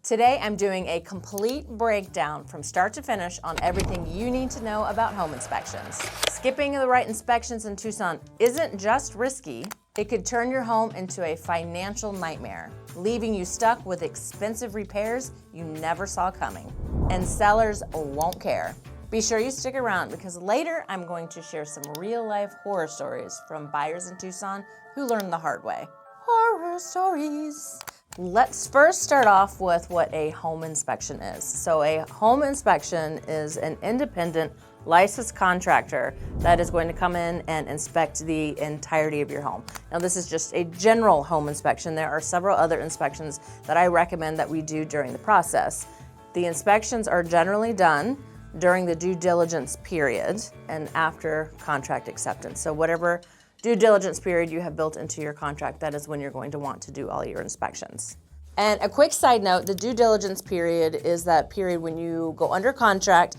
Today I'm doing a complete breakdown from start to finish on everything you need to know about home inspections. Skipping the right inspections in Tucson isn't just risky, it could turn your home into a financial nightmare, leaving you stuck with expensive repairs you never saw coming. And sellers won't care. Be sure you stick around because later I'm going to share some real-life horror stories from buyers in Tucson who learned the hard way. Horror stories. Let's first start off with what a home inspection is. So a home inspection is an independent licensed contractor that is going to come in and inspect the entirety of your home. Now this is just a general home inspection. There are several other inspections that I recommend that we do during the process. The inspections are generally done during the due diligence period and after contract acceptance. So whatever due diligence period you have built into your contract, that is when you're going to want to do all your inspections. And a quick side note, the due diligence period is that period when you go under contract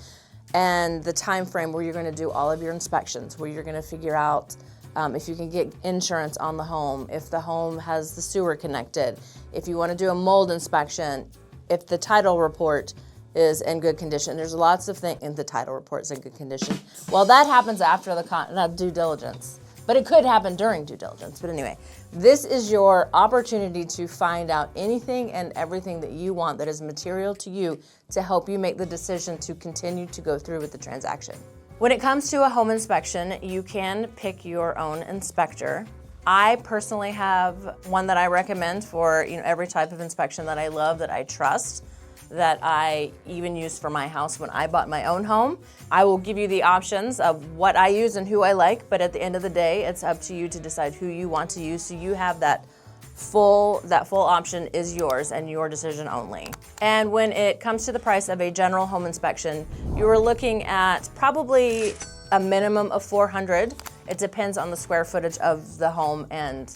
and the time frame where you're going to do all of your inspections, where you're going to figure out if you can get insurance on the home, if the home has the sewer connected, if you want to do a mold inspection, if the title report is in good condition. There's lots of things, and the title report is in good condition. Well, that happens after the due diligence. But it could happen during due diligence. But anyway, this is your opportunity to find out anything and everything that you want that is material to you to help you make the decision to continue to go through with the transaction. When it comes to a home inspection, you can pick your own inspector. I personally have one that I recommend for every type of inspection that I love, that I trust, that I even used for my house when I bought my own home. I will give you the options of what I use and who I like, but at the end of the day, it's up to you to decide who you want to use, so you have that full option is yours and your decision only. And when it comes to the price of a general home inspection, you are looking at probably a minimum of $400. It depends on the square footage of the home and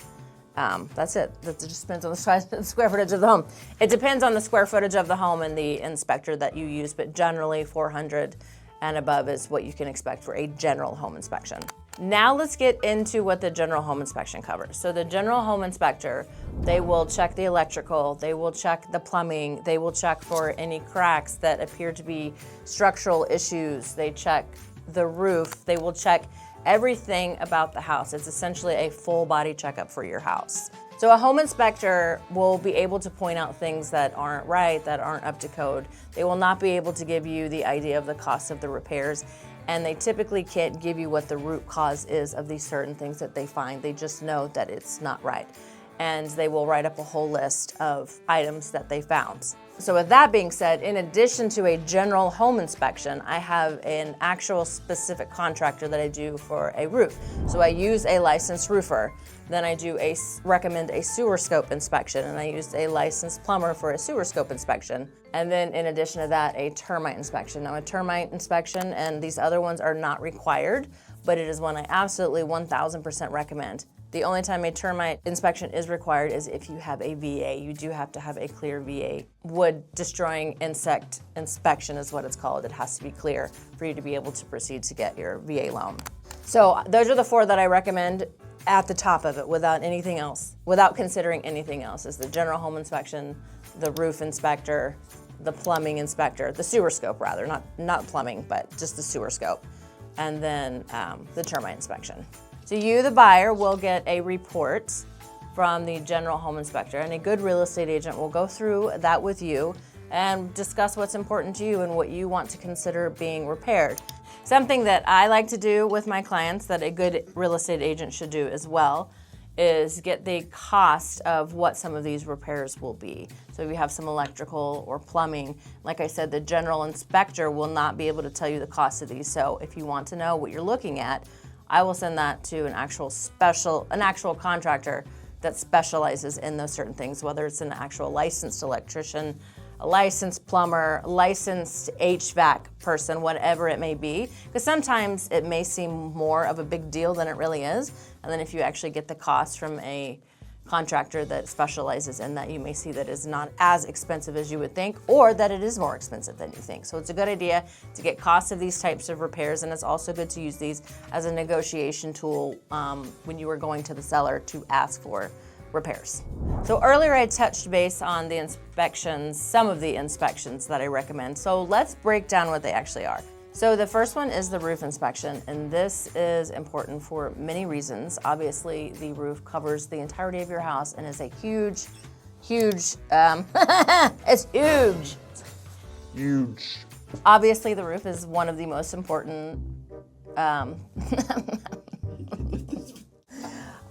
that's it. That just depends on the square footage of the home. It depends on the square footage of the home and the inspector that you use, but generally 400 and above is what you can expect for a general home inspection. Now let's get into what the general home inspection covers. So the general home inspector, they will check the electrical, they will check the plumbing, they will check for any cracks that appear to be structural issues, they check the roof, they will check everything about the house. It's essentially a full body checkup for your house. So a home inspector will be able to point out things that aren't right, that aren't up to code. They will not be able to give you the idea of the cost of the repairs, and they typically can't give you what the root cause is of these certain things that they find. They just know that it's not right. And they will write up a whole list of items that they found. So with that being said, in addition to a general home inspection, I have an actual specific contractor that I do for a roof. So I use a licensed roofer. Then I recommend a sewer scope inspection, and I use a licensed plumber for a sewer scope inspection. And then in addition to that, a termite inspection. Now a termite inspection and these other ones are not required, but it is one I absolutely 1000% recommend. The only time a termite inspection is required is if you have a VA. You do have to have a clear VA. Wood destroying insect inspection is what it's called. It has to be clear for you to be able to proceed to get your VA loan. So those are the four that I recommend at the top of it without anything else, without considering anything else, is the general home inspection, the roof inspector, the plumbing inspector, the sewer scope rather, not plumbing, but just the sewer scope, and then the termite inspection. So you, the buyer, will get a report from the general home inspector, and a good real estate agent will go through that with you and discuss what's important to you and what you want to consider being repaired. Something that I like to do with my clients that a good real estate agent should do as well is get the cost of what some of these repairs will be. So if you have some electrical or plumbing, like I said, the general inspector will not be able to tell you the cost of these. So if you want to know what you're looking at, I will send that to an actual contractor that specializes in those certain things, whether it's an actual licensed electrician, a licensed plumber, licensed HVAC person, whatever it may be. Because sometimes it may seem more of a big deal than it really is. And then if you actually get the cost from a contractor that specializes in that, you may see that it's not as expensive as you would think, or that it is more expensive than you think. So it's a good idea to get costs of these types of repairs, and it's also good to use these as a negotiation tool when you are going to the seller to ask for repairs. So earlier I touched base on the inspections, some of the inspections that I recommend. So let's break down what they actually are. So the first one is the roof inspection, and this is important for many reasons. Obviously, the roof covers the entirety of your house and is a huge, it's huge. Huge. Obviously, the roof is one of the most important,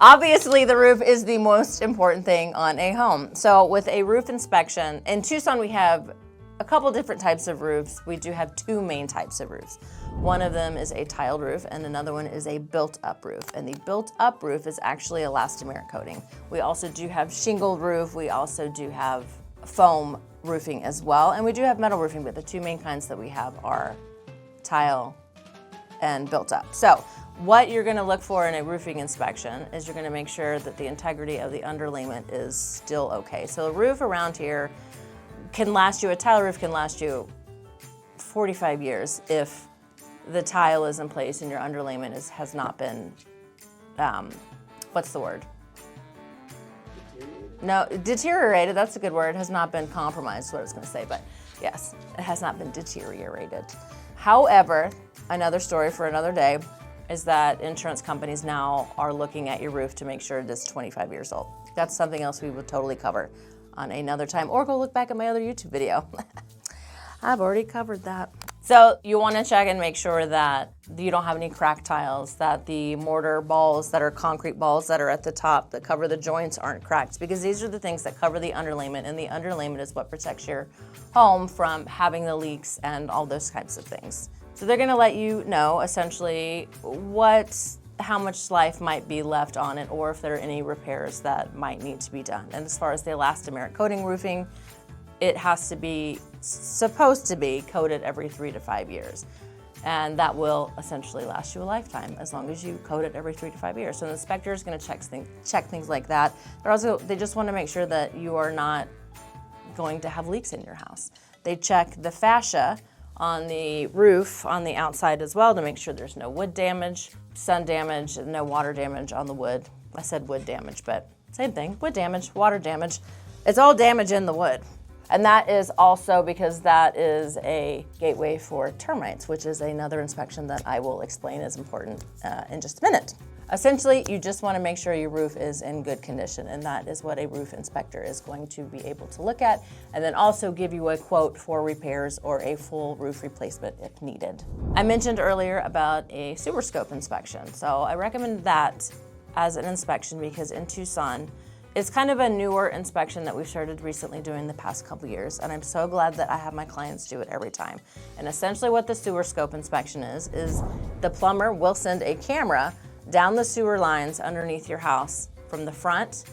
obviously, the roof is the most important thing on a home. So with a roof inspection, in Tucson we have a couple different types of roofs. We do have two main types of roofs. One of them is a tiled roof and another one is a built-up roof. And the built-up roof is actually elastomeric coating. We also do have shingled roof. We also do have foam roofing as well. And we do have metal roofing, but the two main kinds that we have are tile and built-up. So what you're gonna look for in a roofing inspection is you're gonna make sure that the integrity of the underlayment is still okay. So the roof around here can last you, a tile roof can last you 45 years if the tile is in place and your underlayment has not been, what's the word? No, deteriorated, that's a good word, has not been compromised is what I was gonna say, but yes, it has not been deteriorated. However, another story for another day is that insurance companies now are looking at your roof to make sure it is 25 years old. That's something else we would totally cover on another time, or go look back at my other YouTube video. I've already covered that. So you want to check and make sure that you don't have any cracked tiles, that the mortar balls that are concrete balls that are at the top that cover the joints aren't cracked, because these are the things that cover the underlayment, and the underlayment is what protects your home from having the leaks and all those types of things. So they're going to let you know essentially how much life might be left on it, or if there are any repairs that might need to be done. And as far as the elastomeric coating roofing, it has to be, supposed to be coated every 3 to 5 years. And that will essentially last you a lifetime as long as you coat it every 3 to 5 years. So the inspector is going to check things like that. They just want to make sure that you are not going to have leaks in your house. They check the fascia on the roof on the outside as well to make sure there's no wood damage, sun damage, no water damage on the wood. I said wood damage, but same thing, wood damage, water damage. It's all damage in the wood. And that is also because that is a gateway for termites, which is another inspection that I will explain is important in just a minute. Essentially, you just want to make sure your roof is in good condition, and that is what a roof inspector is going to be able to look at, and then also give you a quote for repairs or a full roof replacement if needed. I mentioned earlier about a sewer scope inspection, so I recommend that as an inspection because in Tucson, it's kind of a newer inspection that we've started recently doing the past couple years, and I'm so glad that I have my clients do it every time. And essentially what the sewer scope inspection is the plumber will send a camera down the sewer lines underneath your house from the front.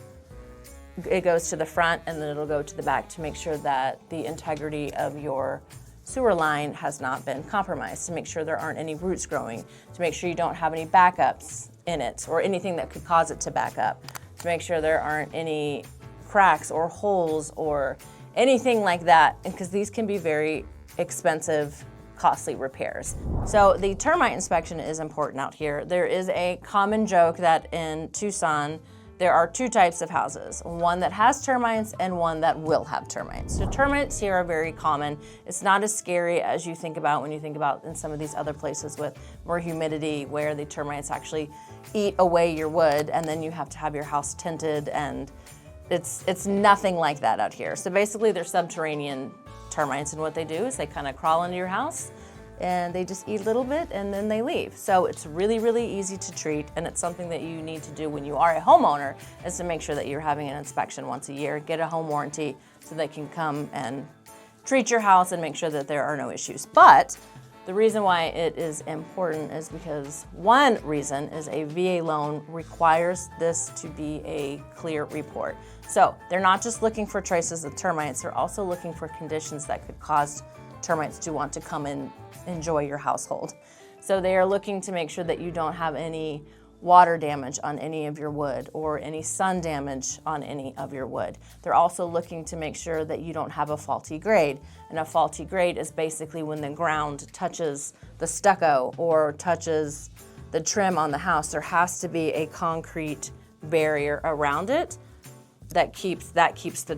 It goes to the front and then it'll go to the back to make sure that the integrity of your sewer line has not been compromised, to make sure there aren't any roots growing, to make sure you don't have any backups in it or anything that could cause it to back up, to make sure there aren't any cracks or holes or anything like that, because these can be very expensive, costly repairs. So the termite inspection is important out here. There is a common joke that in Tucson, there are two types of houses, one that has termites and one that will have termites. So termites here are very common. It's not as scary as you think about when you think about in some of these other places with more humidity where the termites actually eat away your wood and then you have to have your house tinted, and it's nothing like that out here. So basically they're subterranean termites, and what they do is they kind of crawl into your house and they just eat a little bit and then they leave. So it's really, really easy to treat, and it's something that you need to do when you are a homeowner, is to make sure that you're having an inspection once a year, get a home warranty so they can come and treat your house and make sure that there are no issues. But the reason why it is important is because one reason is a VA loan requires this to be a clear report. So they're not just looking for traces of termites, they're also looking for conditions that could cause termites to want to come and enjoy your household. So they are looking to make sure that you don't have any water damage on any of your wood or any sun damage on any of your wood. They're also looking to make sure that you don't have a faulty grade. And a faulty grade is basically when the ground touches the stucco or touches the trim on the house. There has to be a concrete barrier around it that keeps the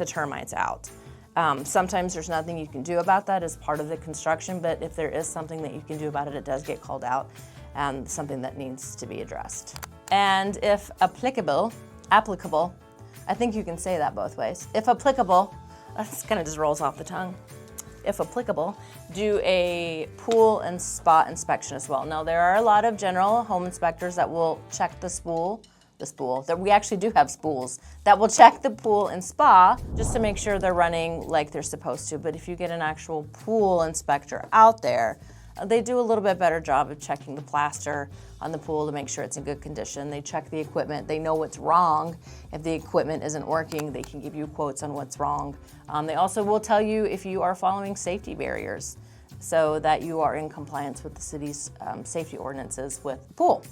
termites out. Sometimes there's nothing you can do about that as part of the construction, but if there is something that you can do about it, it does get called out and something that needs to be addressed. And if applicable, I think you can say that both ways. If applicable, that kind of just rolls off the tongue. If applicable, do a pool and spa inspection as well. Now, there are a lot of general home inspectors that will check the spool, that we actually do have spools, that will check the pool and spa just to make sure they're running like they're supposed to. But if you get an actual pool inspector out there, they do a little bit better job of checking the plaster on the pool to make sure it's in good condition. They check the equipment. They know what's wrong. If the equipment isn't working, they can give you quotes on what's wrong. They also will tell you if you are following safety barriers so that you are in compliance with the city's safety ordinances with the pool.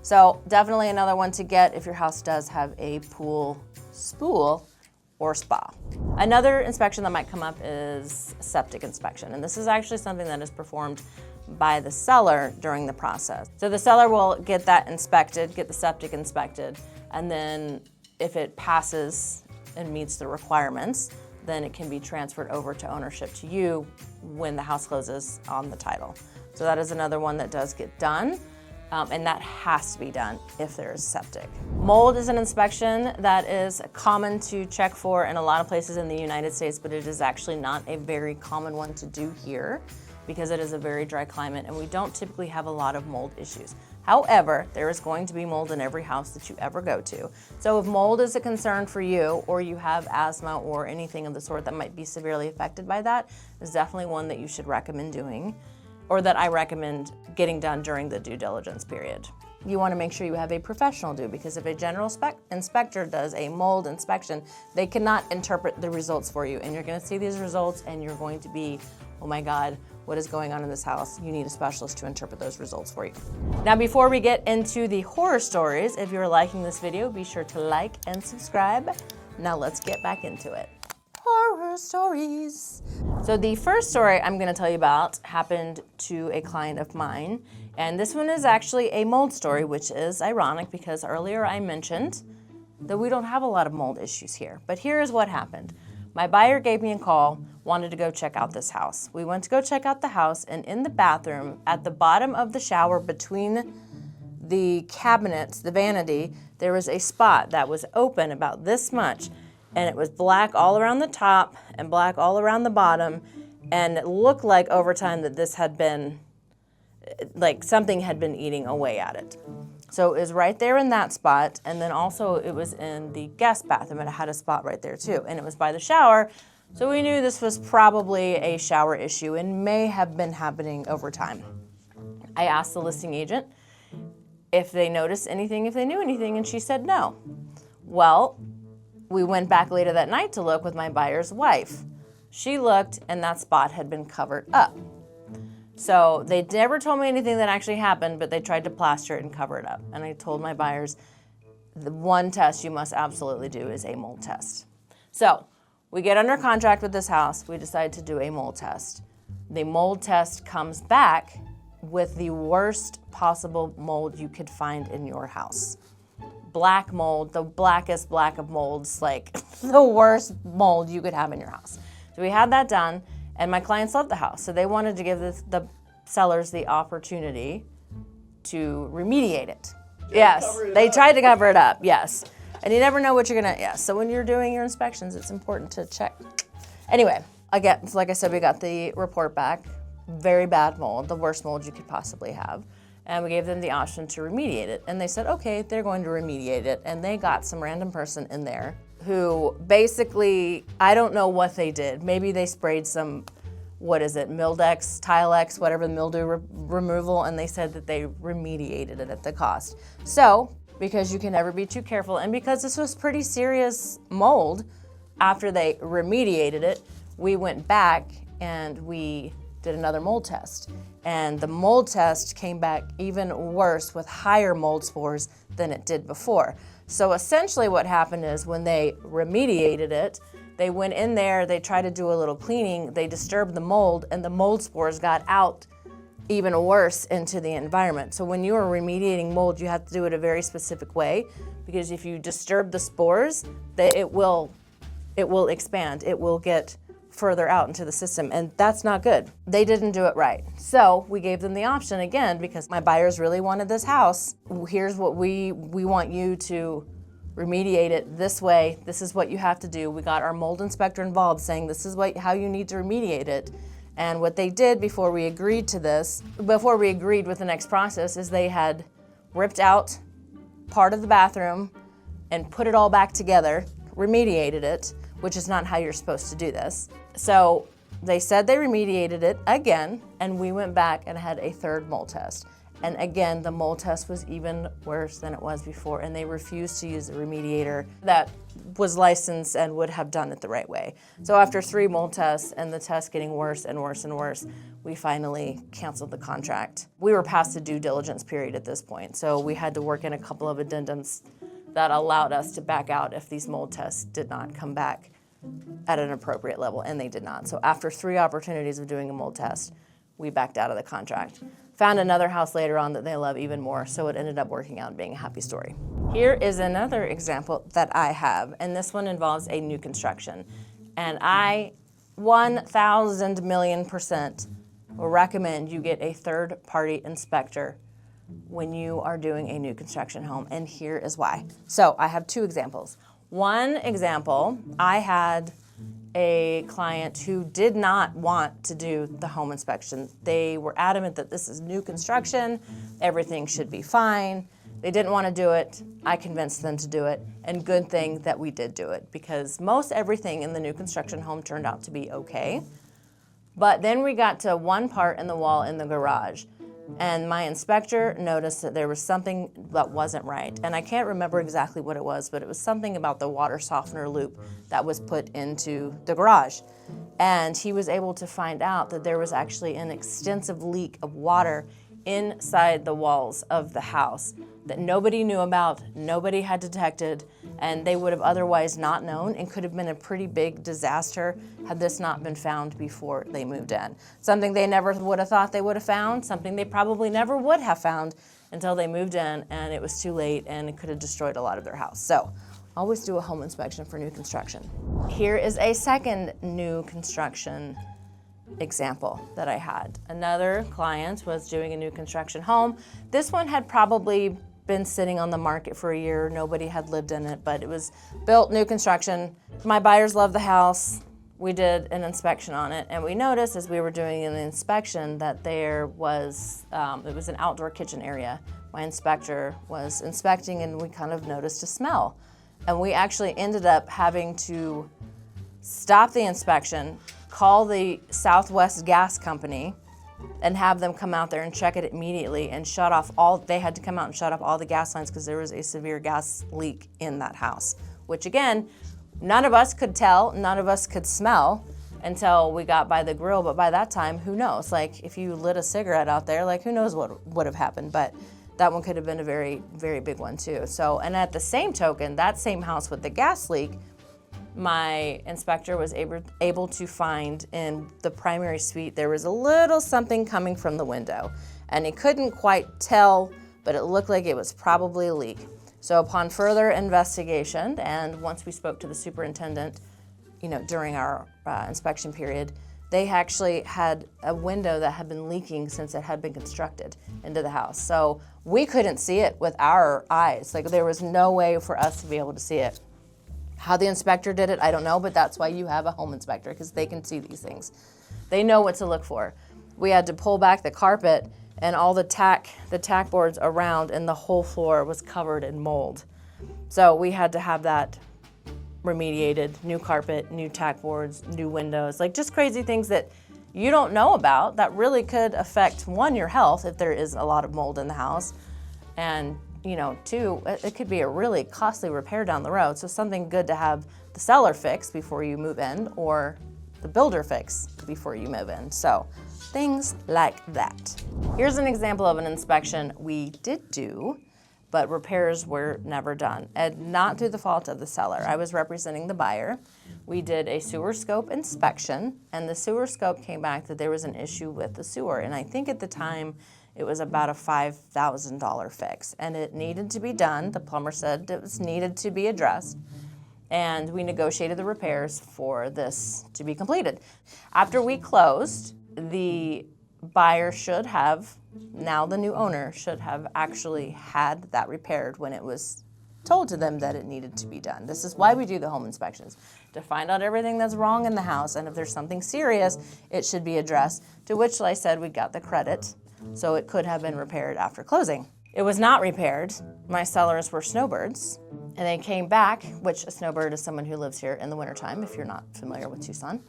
So definitely another one to get if your house does have a pool spool or spa. Another inspection that might come up is septic inspection, and this is actually something that is performed by the seller during the process. So the seller will get that inspected, get the septic inspected, and then if it passes and meets the requirements, then it can be transferred over to ownership to you when the house closes on the title. So that is another one that does get done. And that has to be done if there is septic. Mold is an inspection that is common to check for in a lot of places in the United States, but it is actually not a very common one to do here because it is a very dry climate and we don't typically have a lot of mold issues. However, there is going to be mold in every house that you ever go to. So if mold is a concern for you or you have asthma or anything of the sort that might be severely affected by that, is definitely one that you should recommend doing, or that I recommend getting done during the due diligence period. You want to make sure you have a professional do, because if a general inspector does a mold inspection, they cannot interpret the results for you. And you're going to see these results and you're going to be, oh my God, what is going on in this house? You need a specialist to interpret those results for you. Now, before we get into the horror stories, if you're liking this video, be sure to like and subscribe. Now let's get back into it. Horror stories. So the first story I'm going to tell you about happened to a client of mine, and this one is actually a mold story, which is ironic because earlier I mentioned that we don't have a lot of mold issues here. But here is what happened. My buyer gave me a call, wanted to go check out this house. We went to go check out the house, and in the bathroom, at the bottom of the shower between the cabinets, the vanity, there was a spot that was open about this much. And it was black all around the top and black all around the bottom. And it looked like over time that this had been, like something had been eating away at it. So it was right there in that spot. And then also it was in the guest bathroom and it had a spot right there too. And it was by the shower. So we knew this was probably a shower issue and may have been happening over time. I asked the listing agent if they noticed anything, if they knew anything, and she said no. Well, we went back later that night to look with my buyer's wife. She looked and that spot had been covered up. So they never told me anything that actually happened, but they tried to plaster it and cover it up. And I told my buyers, the one test you must absolutely do is a mold test. So we get under contract with this house. We decide to do a mold test. The mold test comes back with the worst possible mold you could find in your house. Black mold, the blackest black of molds, like the worst mold you could have in your house. So we had that done, and my clients loved the house. So they wanted to give the sellers the opportunity to remediate it. Yes, they tried to cover it up, yes. And you never know what you're gonna, yes. So when you're doing your inspections, it's important to check. Anyway, again, like I said, we got the report back. Very bad mold, the worst mold you could possibly have. And we gave them the option to remediate it. And they said, okay, they're going to remediate it. And they got some random person in there who basically, I don't know what they did. Maybe they sprayed some, what is it, Mildex, Tilex, whatever, the mildew removal, and they said that they remediated it at the cost. So, because you can never be too careful, and because this was pretty serious mold, after they remediated it, we went back and we did another mold test. And the mold test came back even worse with higher mold spores than it did before. So essentially what happened is when they remediated it, they went in there, they tried to do a little cleaning, they disturbed the mold, and the mold spores got out even worse into the environment. So when you are remediating mold, you have to do it a very specific way because if you disturb the spores, it will expand. It will get further out into the system, and that's not good. They didn't do it right. So we gave them the option again, because my buyers really wanted this house. Here's what we want you to remediate it this way. This is what you have to do. We got our mold inspector involved, saying this is how you need to remediate it. And what they did before we agreed with the next process, is they had ripped out part of the bathroom and put it all back together, remediated it, which is not how you're supposed to do this. So they said they remediated it again, and we went back and had a third mold test. And again, the mold test was even worse than it was before, and they refused to use the remediator that was licensed and would have done it the right way. So after 3 mold tests and the test getting worse and worse and worse, we finally canceled the contract. We were past the due diligence period at this point, so we had to work in a couple of addendums that allowed us to back out if these mold tests did not come back at an appropriate level, and they did not. So after 3 opportunities of doing a mold test, we backed out of the contract. Found another house later on that they love even more, so it ended up working out and being a happy story. Here is another example that I have, and this one involves a new construction. And I 1,000 million % will recommend you get a third-party inspector when you are doing a new construction home, and here is why. So I have 2 examples. One example, I had a client who did not want to do the home inspection. They were adamant that this is new construction, everything should be fine. They didn't want to do it. I convinced them to do it, and good thing that we did do it, because most everything in the new construction home turned out to be okay. But then we got to one part in the wall in the garage, and my inspector noticed that there was something that wasn't right. And I can't remember exactly what it was, but it was something about the water softener loop that was put into the garage. And he was able to find out that there was actually an extensive leak of water inside the walls of the house that nobody knew about, nobody had detected, and they would have otherwise not known, and could have been a pretty big disaster had this not been found before they moved in. Something they never would have thought they would have found, something they probably never would have found until they moved in, and it was too late, and it could have destroyed a lot of their house. So always do a home inspection for new construction. Here is a second new construction example that I had. Another client was doing a new construction home. This one had probably been sitting on the market for a year. Nobody had lived in it, but it was built, new construction. My buyers loved the house. We did an inspection on it, and we noticed as we were doing an inspection that there was, it was an outdoor kitchen area. My inspector was inspecting, and we kind of noticed a smell. And we actually ended up having to stop the inspection, call the Southwest Gas Company, and have them come out there and check it immediately and shut off they had to come out and shut off all the gas lines because there was a severe gas leak in that house, which again, none of us could tell, none of us could smell until we got by the grill. But by that time, who knows? Like, if you lit a cigarette out there, like, who knows what would have happened. But that one could have been a very, very big one too. So, and at the same token, that same house with the gas leak, my inspector was able to find in the primary suite, there was a little something coming from the window. And he couldn't quite tell, but it looked like it was probably a leak. So upon further investigation, and once we spoke to the superintendent, during our inspection period, they actually had a window that had been leaking since it had been constructed into the house. So we couldn't see it with our eyes. Like, there was no way for us to be able to see it. How the inspector did it, I don't know, but that's why you have a home inspector, because they can see these things. They know what to look for. We had to pull back the carpet, and all the tack boards around, and the whole floor was covered in mold. So we had to have that remediated, new carpet, new tack boards, new windows, like just crazy things that you don't know about that really could affect, one, your health if there is a lot of mold in the house, and two, it could be a really costly repair down the road. So something good to have the seller fix before you move in, or the builder fix before you move in. So things like that. Here's an example of an inspection we did do, but repairs were never done, and not through the fault of the seller. I was representing the buyer. We did a sewer scope inspection, and the sewer scope came back that there was an issue with the sewer. And I think at the time It was about a $5,000 fix, and it needed to be done. The plumber said it was needed to be addressed, and we negotiated the repairs for this to be completed. After we closed, the buyer should have, now the new owner should have actually had that repaired when it was told to them that it needed to be done. This is why we do the home inspections, to find out everything that's wrong in the house, and if there's something serious, it should be addressed, to which I said we got the credit, so it could have been repaired after closing. It was not repaired. My sellers were snowbirds, and they came back, which a snowbird is someone who lives here in the wintertime, if you're not familiar with Tucson.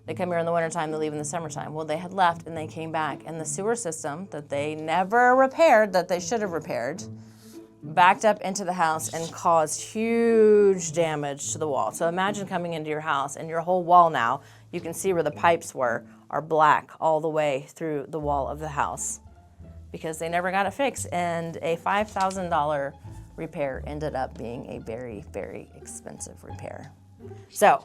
They come here in the wintertime, they leave in the summertime. Well, they had left and they came back, and the sewer system that they never repaired, that they should have repaired, backed up into the house and caused huge damage to the wall. So imagine coming into your house and your whole wall now, you can see where the pipes were, are black all the way through the wall of the house because they never got it fixed. And a $5,000 repair ended up being a very, very expensive repair. So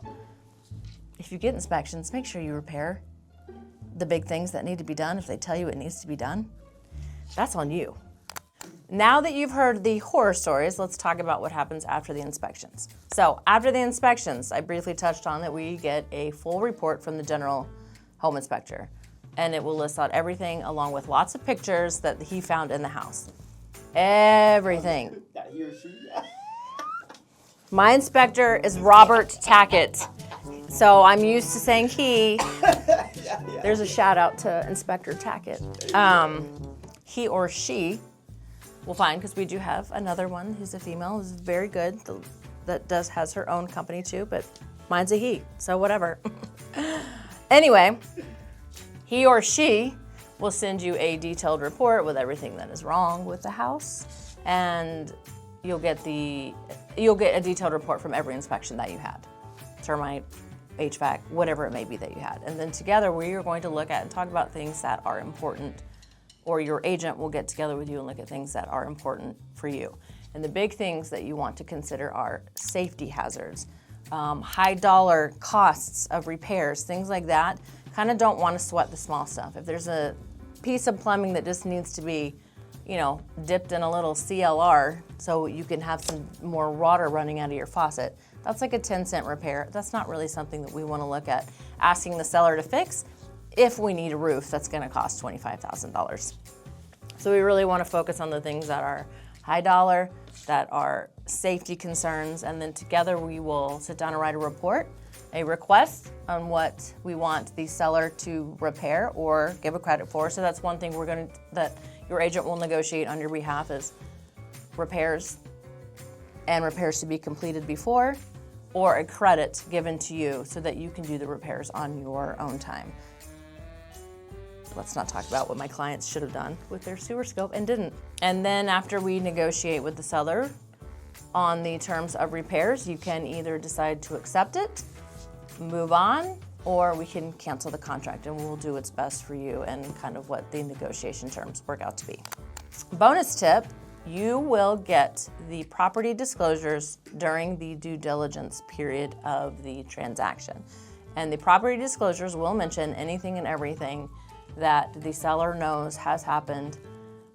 if you get inspections, make sure you repair the big things that need to be done. If they tell you it needs to be done, that's on you. Now that you've heard the horror stories, let's talk about what happens after the inspections. So after the inspections, I briefly touched on that we get a full report from the general home inspector, and it will list out everything along with lots of pictures that he found in the house. Everything. He or she. My inspector is Robert Tackett, so I'm used to saying he. There's a shout out to Inspector Tackett. He or she will find, because we do have another one who's a female, who's very good, that has her own company too, but mine's a he, so whatever. Anyway, he or she will send you a detailed report with everything that is wrong with the house, and you'll get a detailed report from every inspection that you had. Termite, HVAC, whatever it may be that you had. And then together we are going to look at and talk about things that are important, or your agent will get together with you and look at things that are important for you. And the big things that you want to consider are safety hazards, high dollar costs of repairs, things like that. Kind of don't want to sweat the small stuff. If there's a piece of plumbing that just needs to be, dipped in a little CLR so you can have some more water running out of your faucet, that's like a 10-cent repair. That's not really something that we want to look at asking the seller to fix if we need a roof that's going to cost $25,000. So we really want to focus on the things that are high dollar, that are safety concerns, and then together we will sit down and write a report, a request on what we want the seller to repair or give a credit for. So that's one thing that your agent will negotiate on your behalf is repairs and repairs to be completed before, or a credit given to you so that you can do the repairs on your own time. Let's not talk about what my clients should have done with their sewer scope and didn't. And then after we negotiate with the seller on the terms of repairs, you can either decide to accept it, move on, or we can cancel the contract, and we'll do what's best for you and kind of what the negotiation terms work out to be. Bonus tip, you will get the property disclosures during the due diligence period of the transaction. And the property disclosures will mention anything and everything that the seller knows has happened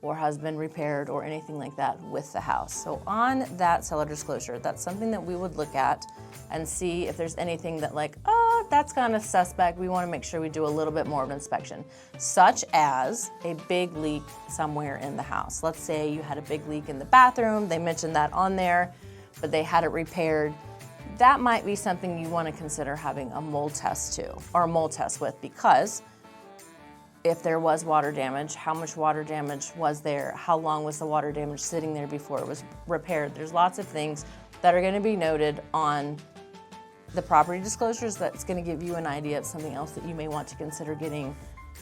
or has been repaired or anything like that with the house. So on that seller disclosure, that's something that we would look at and see if there's anything that that's kind of suspect. We want to make sure we do a little bit more of an inspection, such as a big leak somewhere in the house. Let's say you had a big leak in the bathroom. They mentioned that on there, but they had it repaired. That might be something you want to consider having a mold test too, or a mold test with, because if there was water damage, how much water damage was there? How long was the water damage sitting there before it was repaired? There's lots of things that are going to be noted on the property disclosures that's going to give you an idea of something else that you may want to consider getting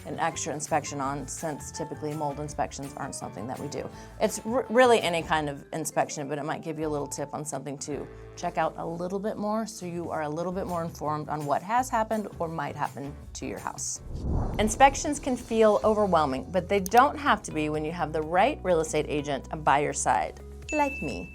an extra inspection on, since typically mold inspections aren't something that we do. It's really any kind of inspection, but it might give you a little tip on something to check out a little bit more so you are a little bit more informed on what has happened or might happen to your house. Inspections can feel overwhelming, but they don't have to be when you have the right real estate agent by your side, like me.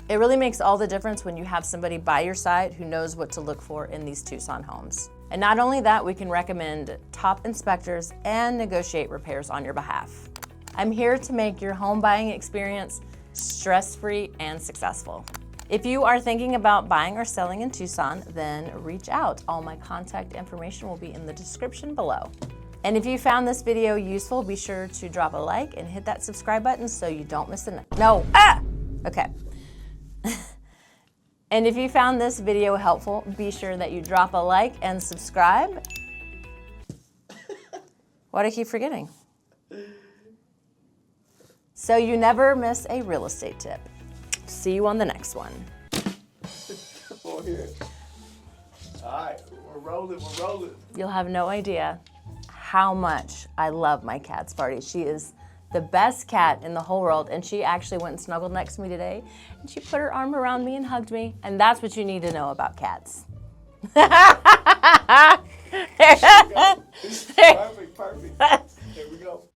It really makes all the difference when you have somebody by your side who knows what to look for in these Tucson homes. And not only that, we can recommend top inspectors and negotiate repairs on your behalf. I'm here to make your home buying experience stress-free and successful. If you are thinking about buying or selling in Tucson, then reach out. All my contact information will be in the description below. And if you found this video useful, be sure to drop a like and hit that subscribe button so you don't miss Okay. And if you found this video helpful, be sure that you drop a like and subscribe. What do I keep forgetting? So you never miss a real estate tip. See you on the next one. All right, we're rolling. You'll have no idea how much I love my cat, Sparty. She is the best cat in the whole world, and she actually went and snuggled next to me today, and she put her arm around me and hugged me, and that's what you need to know about cats. Perfect. There we go.